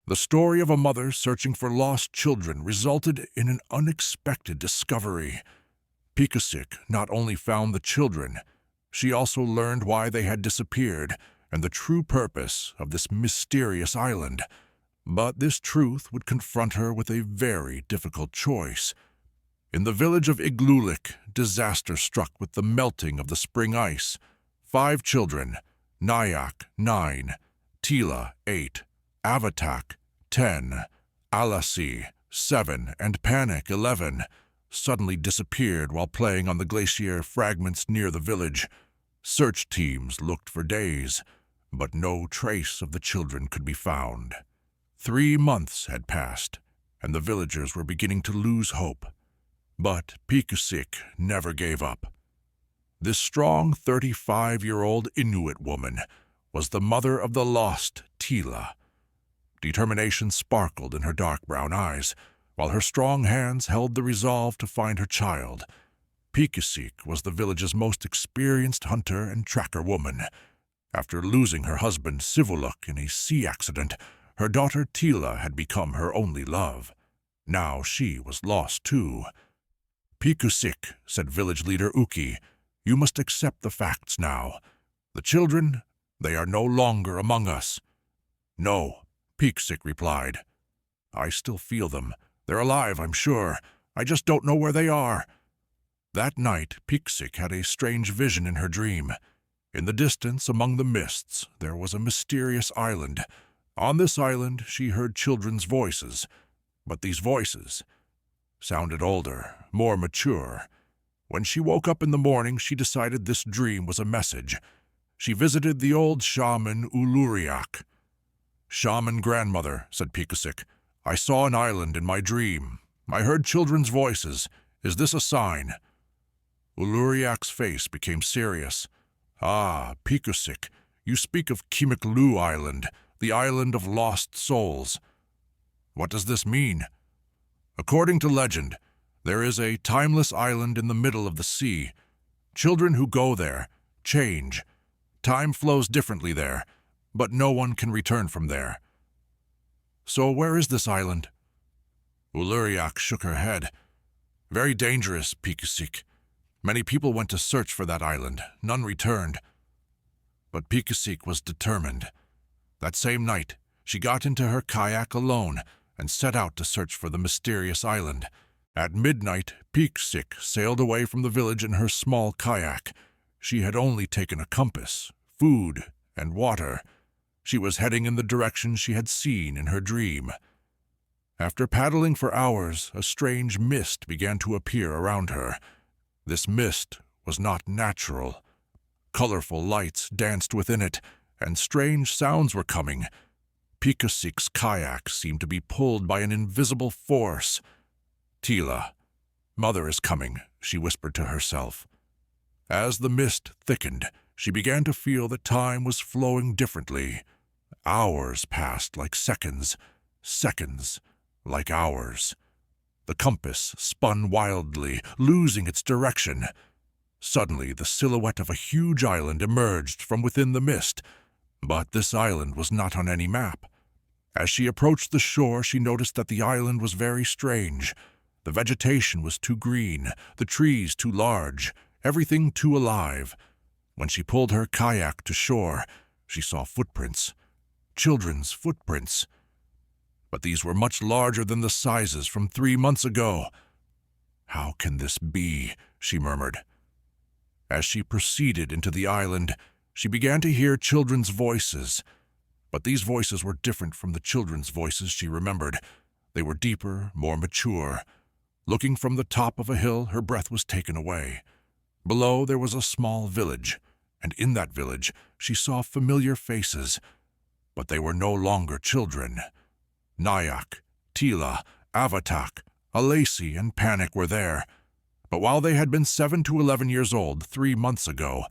The story of a mother searching for lost children resulted in an unexpected discovery. Pikasik not only found the children, she also learned why they had disappeared and the true purpose of this mysterious island. But this truth would confront her with a very difficult choice. In the village of Iglulik, disaster struck with the melting of the spring ice. 5 children, Nyack 9, Tila 8, Avatak 10, Alasi 7, and Panic 11, suddenly disappeared while playing on the glacier fragments near the village. Search teams looked for days, but no trace of the children could be found. 3 months had passed, and the villagers were beginning to lose hope. But Pikasik never gave up. This strong 35-year-old Inuit woman was the mother of the lost Tila. Determination sparkled in her dark brown eyes, while her strong hands held the resolve to find her child. Pikasik was the village's most experienced hunter and tracker woman. After losing her husband Sivuluk in a sea accident, her daughter Tila had become her only love. Now she was lost too. "Pikasik," said village leader Uki, "you must accept the facts now. The children, they are no longer among us." "No," Pikasik replied. "I still feel them. They're alive, I'm sure. I just don't know where they are." That night, Pikasik had a strange vision in her dream. In the distance, among the mists, there was a mysterious island. On this island, she heard children's voices, but these voices sounded older, more mature. When she woke up in the morning, she decided this dream was a message. She visited the old shaman Uluriak. "Shaman grandmother," said Pikasik, "I saw an island in my dream. I heard children's voices. Is this a sign?" Uluriak's face became serious. "Ah, Pikasik, you speak of Kimiklu Island, the island of lost souls. What does this mean?" "According to legend, there is a timeless island in the middle of the sea. Children who go there change. Time flows differently there, but no one can return from there." "So where is this island?" Uluriak shook her head. "Very dangerous, Pikasik. Many people went to search for that island. None returned." But Pikasik was determined. That same night, she got into her kayak alone and set out to search for the mysterious island. At midnight, Pikasik sailed away from the village in her small kayak. She had only taken a compass, food, and water. She was heading in the direction she had seen in her dream. After paddling for hours, a strange mist began to appear around her. This mist was not natural. Colorful lights danced within it, and strange sounds were coming. Pikasik's kayak seemed to be pulled by an invisible force. "Tila, mother is coming," she whispered to herself. As the mist thickened, she began to feel that time was flowing differently. Hours passed like seconds, seconds like hours. The compass spun wildly, losing its direction. Suddenly, the silhouette of a huge island emerged from within the mist, but this island was not on any map. As she approached the shore, she noticed that the island was very strange. The vegetation was too green, the trees too large, everything too alive. When she pulled her kayak to shore, she saw footprints, children's footprints. But these were much larger than the sizes from 3 months ago. "How can this be?" she murmured. As she proceeded into the island, she began to hear children's voices. But these voices were different from the children's voices she remembered. They were deeper, more mature. Looking from the top of a hill, her breath was taken away. Below there was a small village, and in that village she saw familiar faces. But they were no longer children. Nyack, Tila, Avatak, Alasi, and Panic were there. But while they had been 7 to 11 years old 3 months ago,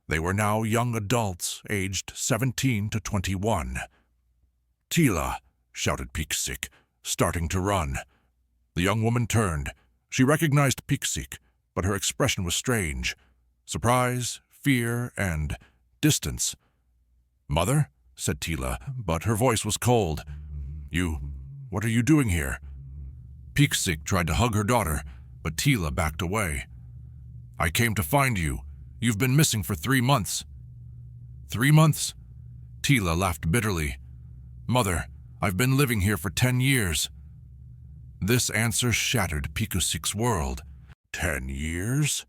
they were now young adults aged 17 to 21. "Tila," shouted Pikasik, starting to run. The young woman turned. She recognized Pikasik, but her expression was strange. Surprise, fear, and distance. "Mother?" said Tila, but her voice was cold. What are you doing here?" Peaksik tried to hug her daughter, but Tila backed away. "I came to find you. You've been missing for 3 months." 3 months? Tila laughed bitterly. "Mother, I've been living here for 10 years. This answer shattered Pikusik's world. 10 years?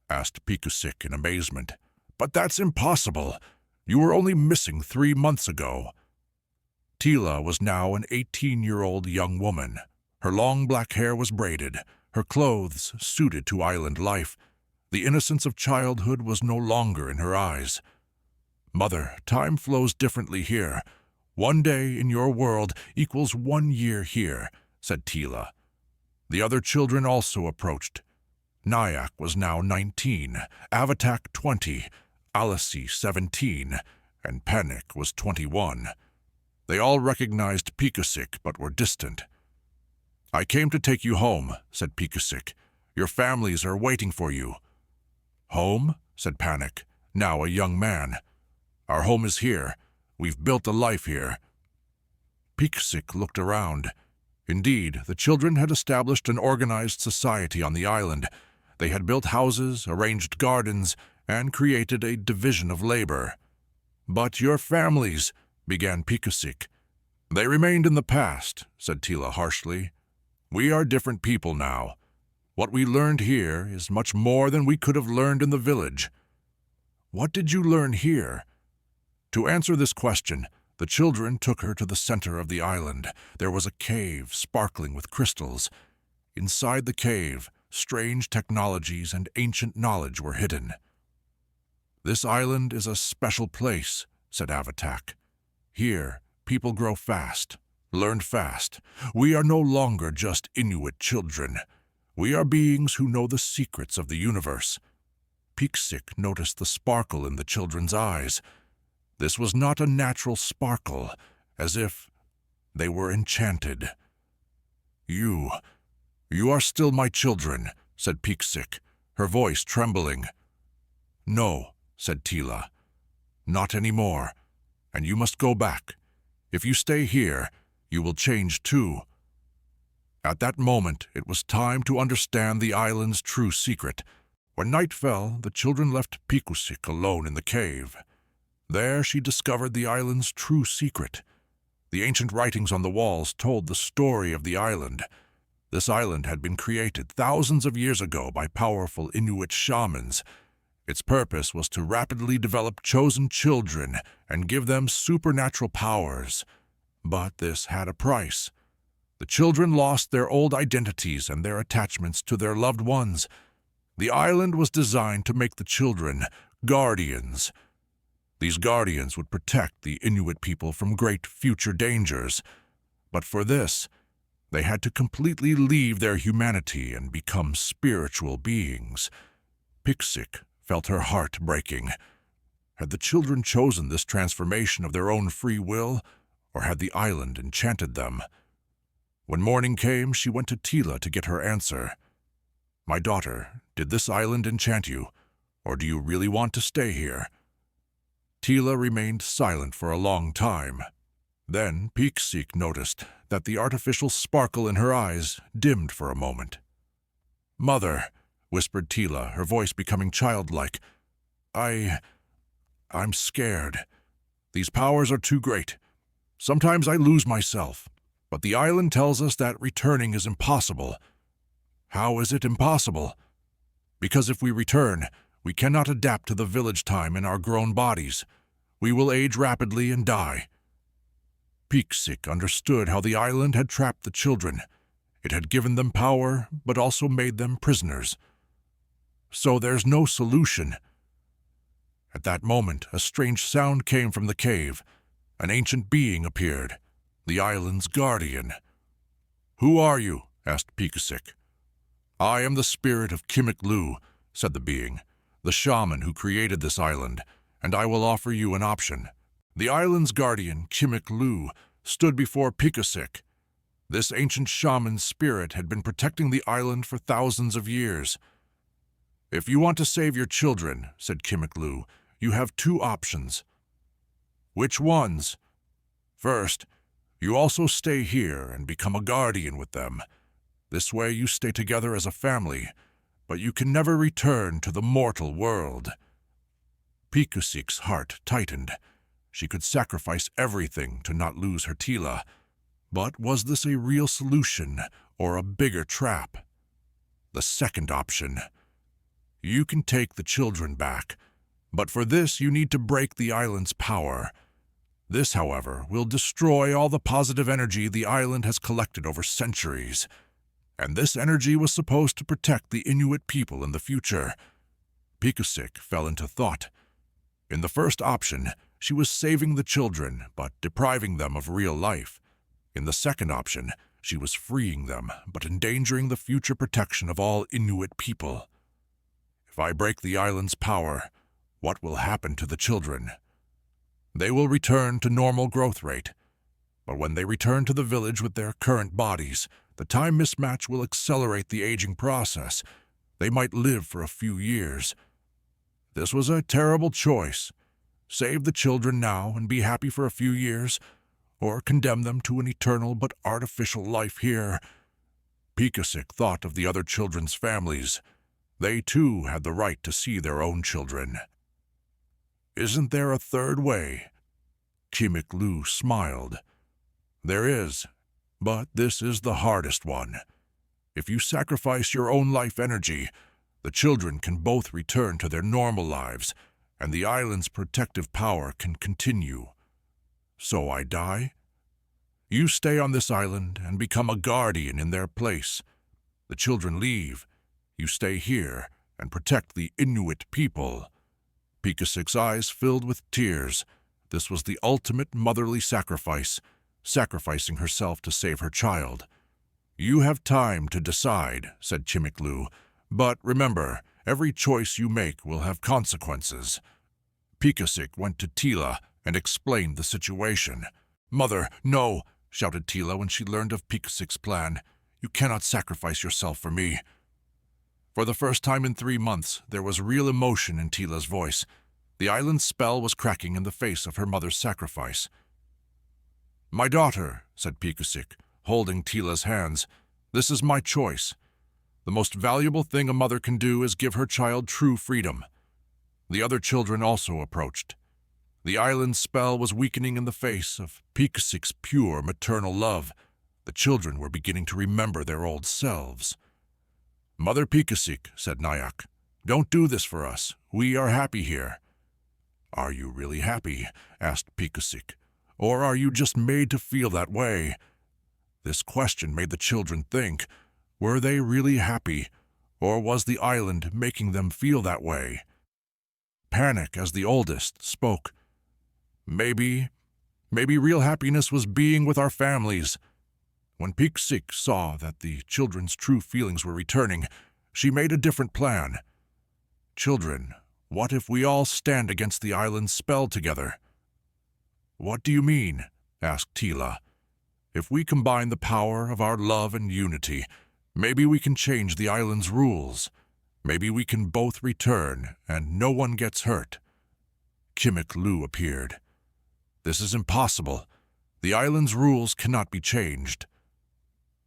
Asked Pikusik in amazement. But that's impossible. You were only missing 3 months ago. Tila was now an 18-year-old young woman. Her long black hair was braided, her clothes suited to island life. The innocence of childhood was no longer in her eyes. Mother, time flows differently here. 1 day in your world equals 1 year here, said Tila. The other children also approached. Nyack was now 19, Avatak 20, Alisi 17, and Panic was 21. They all recognized Pikusik but were distant. I came to take you home, said Pikusik. Your families are waiting for you. Home? Said Panic, now a young man. Our home is here. We've built a life here. Pikusik looked around. Indeed, the children had established an organized society on the island. They had built houses, arranged gardens, and created a division of labor. But your families, began Pikusik. They remained in the past, said Tila harshly. We are different people now. What we learned here is much more than we could have learned in the village. What did you learn here? To answer this question, the children took her to the center of the island. There was a cave sparkling with crystals. Inside the cave, strange technologies and ancient knowledge were hidden. This island is a special place, said Avatak. Here, people grow fast, learn fast. We are no longer just Inuit children. We are beings who know the secrets of the universe. Pikusik noticed the sparkle in the children's eyes. This was not a natural sparkle, as if they were enchanted. You are still my children, said Pikusik, her voice trembling. No, said Tila, not anymore, and you must go back. If you stay here, you will change too. At that moment, it was time to understand the island's true secret. When night fell, the children left Pikusik alone in the cave. There she discovered the island's true secret. The ancient writings on the walls told the story of the island. This island had been created thousands of years ago by powerful Inuit shamans. Its purpose was to rapidly develop chosen children and give them supernatural powers. But this had a price. The children lost their old identities and their attachments to their loved ones. The island was designed to make the children guardians. These guardians would protect the Inuit people from great future dangers. But for this, they had to completely leave their humanity and become spiritual beings. Pikusik felt her heart breaking. Had the children chosen this transformation of their own free will, or had the island enchanted them? When morning came, she went to Tila to get her answer. My daughter, did this island enchant you, or do you really want to stay here? Tila remained silent for a long time. Then Pikusik noticed that the artificial sparkle in her eyes dimmed for a moment. Mother, whispered Tila, her voice becoming childlike, I'm scared. These powers are too great. Sometimes I lose myself, but the island tells us that returning is impossible. How is it impossible? Because if we return, we cannot adapt to the village time in our grown bodies. We will age rapidly and die. Pikusik understood how the island had trapped the children. It had given them power, but also made them prisoners. So there's no solution. At that moment, a strange sound came from the cave. An ancient being appeared, the island's guardian. Who are you? Asked Pikusik. I am the spirit of Kimik-Lu, said the being, the shaman who created this island, and I will offer you an option. The island's guardian, Kimik-Lu, stood before Pikusik. This ancient shaman's spirit had been protecting the island for thousands of years. If you want to save your children, said Kimik-Lu, you have 2 options. Which ones? First, You also stay here and become a guardian with them. This way you stay together as a family, but you can never return to the mortal world." Pikasik's heart tightened. She could sacrifice everything to not lose her Tila. But was this a real solution or a bigger trap? The second option. You can take the children back, but for this you need to break the island's power. This, however, will destroy all the positive energy the island has collected over centuries. And this energy was supposed to protect the Inuit people in the future. Pikasik fell into thought. In the first option, she was saving the children, but depriving them of real life. In the second option, she was freeing them, but endangering the future protection of all Inuit people. If I break the island's power, what will happen to the children? They will return to normal growth rate. But when they return to the village with their current bodies, the time mismatch will accelerate the aging process. They might live for a few years. This was a terrible choice. Save the children now and be happy for a few years, or condemn them to an eternal but artificial life here. Pikasik thought of the other children's families. They too had the right to see their own children. "Isn't there a third way?" Kimik-Lu smiled. "There is, but this is the hardest one. If you sacrifice your own life energy, the children can both return to their normal lives, and the island's protective power can continue. So I die? You stay on this island and become a guardian in their place. The children leave. You stay here and protect the Inuit people." Pikasik's eyes filled with tears. This was the ultimate motherly sacrifice, sacrificing herself to save her child. "You have time to decide," said Kimik-Lu, "but remember, every choice you make will have consequences." Pikasik went to Tila and explained the situation. "Mother, no!" shouted Tila when she learned of Pikasik's plan. "You cannot sacrifice yourself for me." For the first time in 3 months, there was real emotion in Tila's voice. The island's spell was cracking in the face of her mother's sacrifice. "My daughter," said Pikasik, holding Tila's hands, "this is my choice. The most valuable thing a mother can do is give her child true freedom." The other children also approached. The island's spell was weakening in the face of Pikasik's pure maternal love. The children were beginning to remember their old selves. "Mother Pikasik," said Nayak, "don't do this for us. We are happy here." "Are you really happy?" asked Pikasik. "Or are you just made to feel that way?" This question made the children think. Were they really happy, or was the island making them feel that way? Panic, as the oldest, spoke. Maybe real happiness was being with our families." When Pikasik saw that the children's true feelings were returning, she made a different plan. "Children, what if we all stand against the island's spell together?" "What do you mean?" asked Tila. "If we combine the power of our love and unity, maybe we can change the island's rules. Maybe we can both return and no one gets hurt." Kimik-Lu appeared. "This is impossible. The island's rules cannot be changed."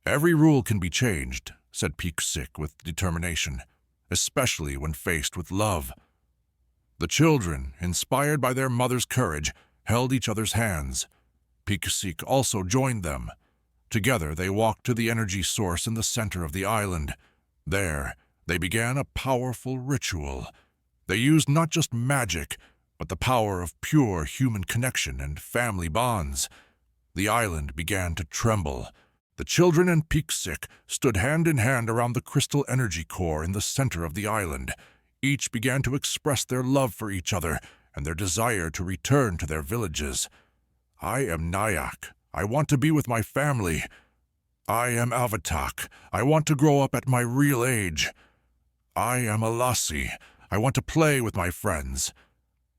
"Every rule can be changed," said Pikasik with determination, "especially when faced with love." The children, inspired by their mother's courage, held each other's hands. Pikasik also joined them. Together they walked to the energy source in the center of the island. There, they began a powerful ritual. They used not just magic, but the power of pure human connection and family bonds. The island began to tremble. The children and Pikasik stood hand in hand around the crystal energy core in the center of the island. Each began to express their love for each other and their desire to return to their villages. "I am Nayak. I want to be with my family." "I am Avatak. I want to grow up at my real age." "I am Alasi. I want to play with my friends."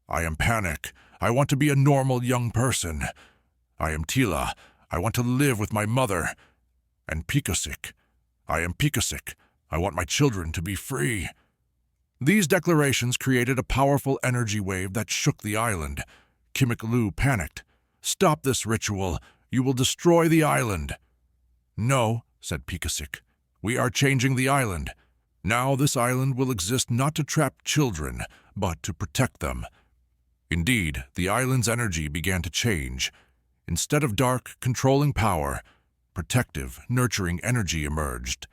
"I am Panic. I want to be a normal young person." "I am Tila. I want to live with my mother." And Pikasik. "I am Pikasik. I want my children to be free." These declarations created a powerful energy wave that shook the island. Kimik-Lu panicked. "Stop this ritual. You will destroy the island." "No," said Pikasik. "We are changing the island. Now this island will exist not to trap children, but to protect them." Indeed, the island's energy began to change. Instead of dark, controlling power, protective, nurturing energy emerged.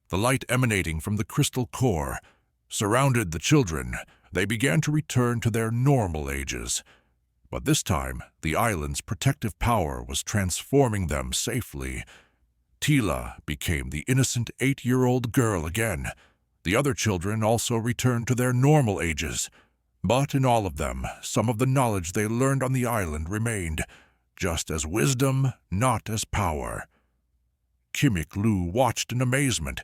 The light emanating from the crystal core surrounded the children. They began to return to their normal ages. But this time, the island's protective power was transforming them safely. Tila became the innocent 8-year-old girl again. The other children also returned to their normal ages. But in all of them, some of the knowledge they learned on the island remained, just as wisdom, not as power. Kimik Lu watched in amazement.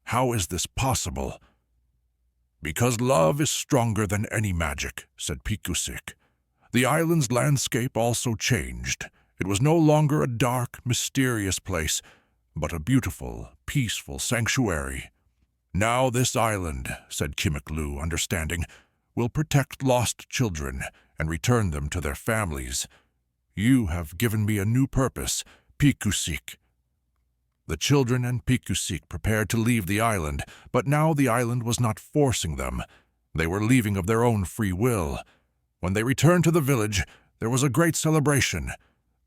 How is this possible? "Because love is stronger than any magic," said Pikasik. The island's landscape also changed. It was no longer a dark, mysterious place, but a beautiful, peaceful sanctuary. "Now this island," said Kimik Lu, understanding, "will protect lost children and return them to their families. You have given me a new purpose, Pikasik." The children and Pikasik prepared to leave the island, but now the island was not forcing them. They were leaving of their own free will. When they returned to the village, there was a great celebration.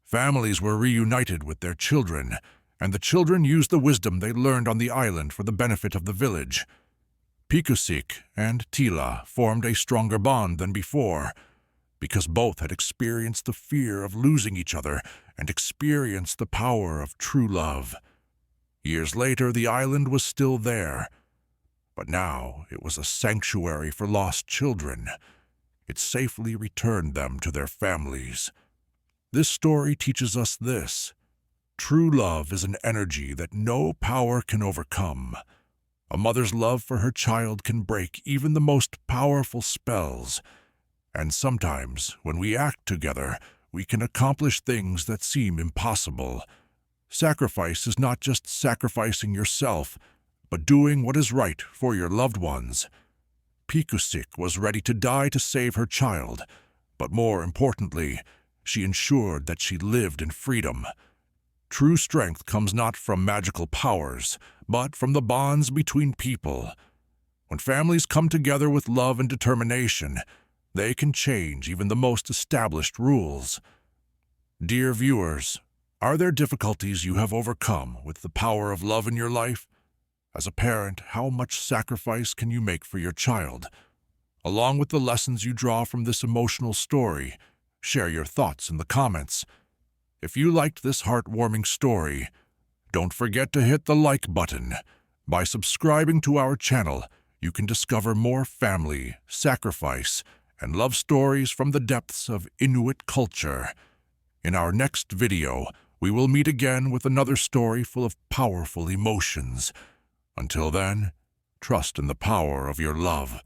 Families were reunited with their children, and the children used the wisdom they learned on the island for the benefit of the village. Pikasik and Tila formed a stronger bond than before, because both had experienced the fear of losing each other and experienced the power of true love. Years later, the island was still there, but now it was a sanctuary for lost children. It safely returned them to their families. This story teaches us this: true love is an energy that no power can overcome. A mother's love for her child can break even the most powerful spells. And sometimes, when we act together, we can accomplish things that seem impossible. Sacrifice is not just sacrificing yourself, but doing what is right for your loved ones. Pikasik was ready to die to save her child, but more importantly, she ensured that she lived in freedom. True strength comes not from magical powers, but from the bonds between people. When families come together with love and determination, they can change even the most established rules. Dear viewers, are there difficulties you have overcome with the power of love in your life? As a parent, how much sacrifice can you make for your child? Along with the lessons you draw from this emotional story, share your thoughts in the comments. If you liked this heartwarming story, don't forget to hit the like button. By subscribing to our channel, you can discover more family, sacrifice, and love stories from the depths of Inuit culture. In our next video, we will meet again with another story full of powerful emotions. Until then, trust in the power of your love.